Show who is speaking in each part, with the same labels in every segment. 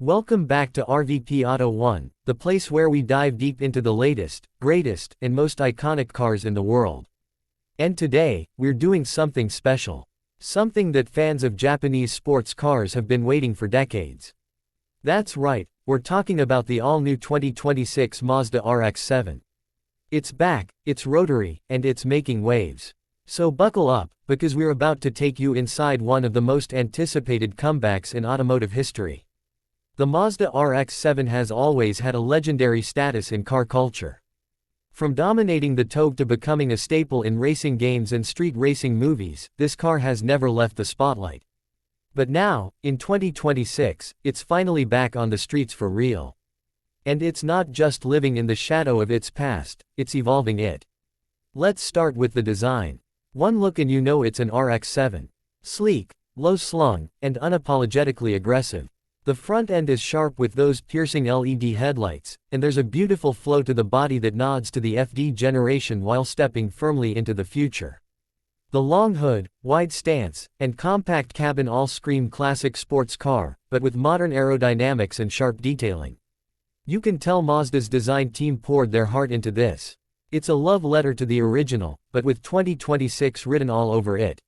Speaker 1: Welcome back to RVP Auto1, the place where we dive deep into the latest, greatest, and most iconic cars in the world. And today, we're doing something special. Something that fans of Japanese sports cars have been waiting for decades. That's right, we're talking about the all-new 2026 Mazda RX-7. It's back, it's rotary, and it's making waves. So buckle up, because we're about to take you inside one of the most anticipated comebacks in automotive history. The Mazda RX-7 has always had a legendary status in car culture. From dominating the Togue to becoming a staple in racing games and street racing movies, this car has never left the spotlight. But now, in 2026, it's finally back on the streets for real. And it's not just living in the shadow of its past, it's evolving it. Let's start with the design. One look and you know it's an RX-7. Sleek, low-slung, and unapologetically aggressive. The front end is sharp with those piercing LED headlights, and there's a beautiful flow to the body that nods to the FD generation while stepping firmly into the future. The long hood, wide stance, and compact cabin all scream classic sports car, but with modern aerodynamics and sharp detailing. You can tell Mazda's design team poured their heart into this. It's a love letter to the original, but with 2026 written all over it.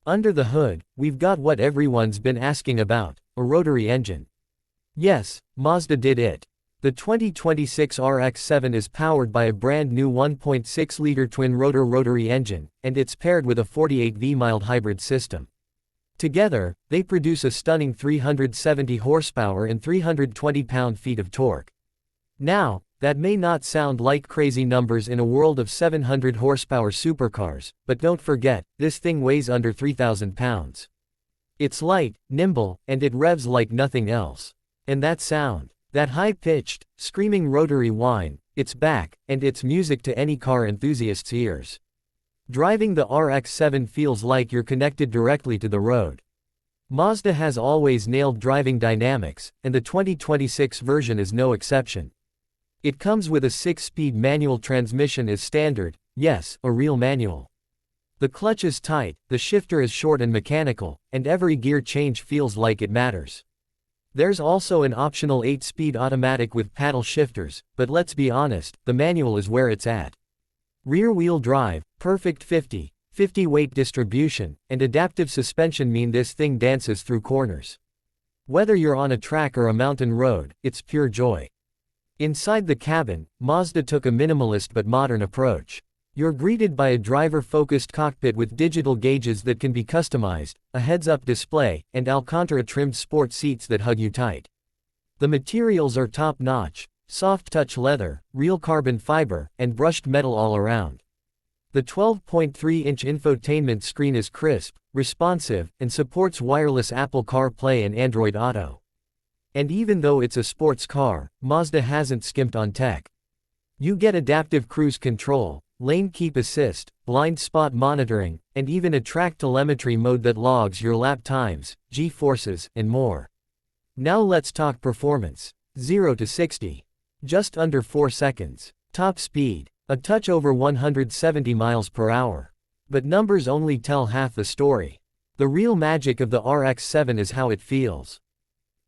Speaker 1: Under the hood, we've got what everyone's been asking about, a rotary engine. Yes, Mazda did it. The 2026 RX-7 is powered by a brand new 1.6-liter twin-rotor rotary engine, and it's paired with a 48V mild hybrid system. Together, they produce a stunning 370 horsepower and 320 pound-feet of torque. Now, that may not sound like crazy numbers in a world of 700 horsepower supercars, but don't forget, this thing weighs under 3,000 pounds. It's light, nimble, and it revs like nothing else. And that sound, that high-pitched, screaming rotary whine, it's back, and it's music to any car enthusiast's ears. Driving the RX-7 feels like you're connected directly to the road. Mazda has always nailed driving dynamics, and the 2026 version is no exception. It comes with a 6-speed manual transmission as standard, yes, a real manual. The clutch is tight, the shifter is short and mechanical, and every gear change feels like it matters. There's also an optional 8-speed automatic with paddle shifters, but let's be honest, the manual is where it's at. Rear-wheel drive, perfect 50/50 weight distribution, and adaptive suspension mean this thing dances through corners. Whether you're on a track or a mountain road, it's pure joy. Inside the cabin, Mazda took a minimalist but modern approach. You're greeted by a driver-focused cockpit with digital gauges that can be customized, a heads-up display, and Alcantara-trimmed sport seats that hug you tight. The materials are top-notch, soft-touch leather, real carbon fiber, and brushed metal all around. The 12.3-inch infotainment screen is crisp, responsive, and supports wireless Apple CarPlay and Android Auto. And even though it's a sports car, Mazda hasn't skimped on tech. You get adaptive cruise control, lane keep assist, blind spot monitoring, and even a track telemetry mode that logs your lap times, G-forces, and more. Now let's talk performance. 0 to 60. Just under 4 seconds. Top speed. A touch over 170 miles per hour. But numbers only tell half the story. The real magic of the RX-7 is how it feels.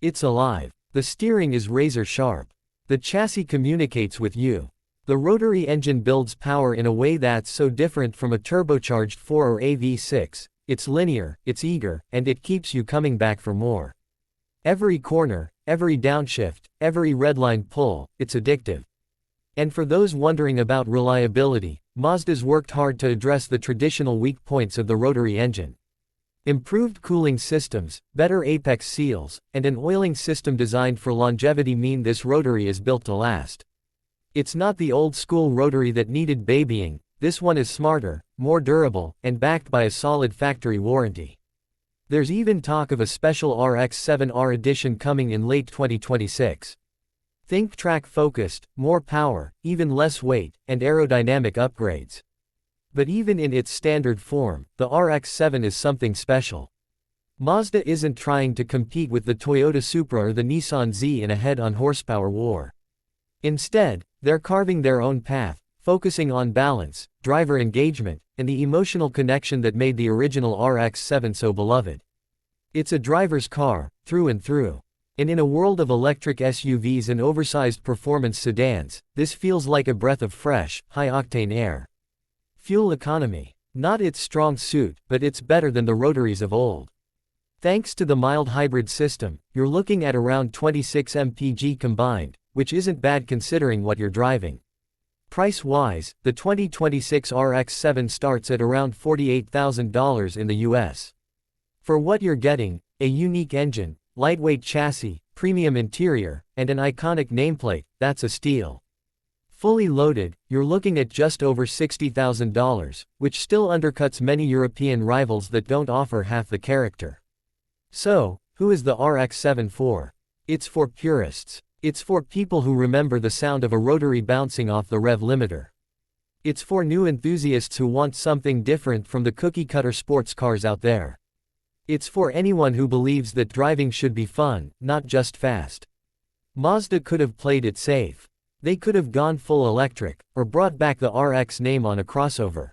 Speaker 1: It's alive. The steering is razor sharp. The chassis communicates with you. The rotary engine builds power in a way that's so different from a turbocharged 4 or a V6, it's linear, it's eager, and it keeps you coming back for more. Every corner, every downshift, every redline pull, it's addictive. And for those wondering about reliability, Mazda's worked hard to address the traditional weak points of the rotary engine. Improved cooling systems, better apex seals, and an oiling system designed for longevity mean this rotary is built to last. It's not the old-school rotary that needed babying, this one is smarter, more durable, and backed by a solid factory warranty. There's even talk of a special RX-7R edition coming in late 2026. Think track-focused, more power, even less weight, and aerodynamic upgrades. But even in its standard form, the RX-7 is something special. Mazda isn't trying to compete with the Toyota Supra or the Nissan Z in a head-on horsepower war. Instead, they're carving their own path, focusing on balance, driver engagement, and the emotional connection that made the original RX-7 so beloved. It's a driver's car, through and through. And in a world of electric SUVs and oversized performance sedans, this feels like a breath of fresh, high-octane air. Fuel economy. Not its strong suit, but it's better than the Rotaries of old. Thanks to the mild hybrid system, you're looking at around 26 mpg combined, which isn't bad considering what you're driving. Price-wise, the 2026 RX-7 starts at around $48,000 in the US. For what you're getting, a unique engine, lightweight chassis, premium interior, and an iconic nameplate, that's a steal. Fully loaded, you're looking at just over $60,000, which still undercuts many European rivals that don't offer half the character. So, who is the RX-7 for? It's for purists. It's for people who remember the sound of a Rotary bouncing off the rev limiter. It's for new enthusiasts who want something different from the cookie-cutter sports cars out there. It's for anyone who believes that driving should be fun, not just fast. Mazda could have played it safe. They could have gone full electric, or brought back the RX name on a crossover.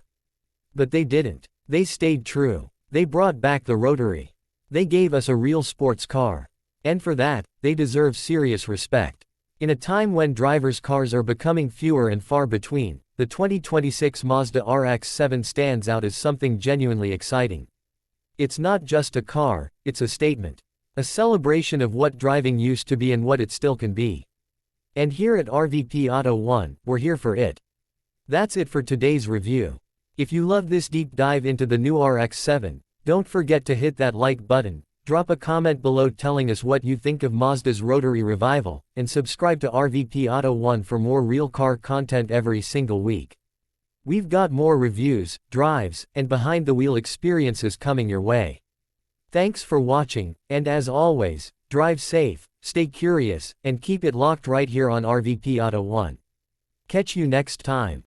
Speaker 1: But they didn't. They stayed true. They brought back the Rotary. They gave us a real sports car. And for that, they deserve serious respect. In a time when drivers' cars are becoming fewer and far between, the 2026 Mazda RX-7 stands out as something genuinely exciting. It's not just a car, it's a statement. A celebration of what driving used to be and what it still can be. And here at RVP Auto1, we're here for it. That's it for today's review. If you love this deep dive into the new RX-7, don't forget to hit that like button, drop a comment below telling us what you think of Mazda's Rotary revival, and subscribe to RVP Auto1 for more real car content every single week. We've got more reviews, drives, and behind-the-wheel experiences coming your way. Thanks for watching, and as always, drive safe, stay curious, and keep it locked right here on RVP Auto1. Catch you next time.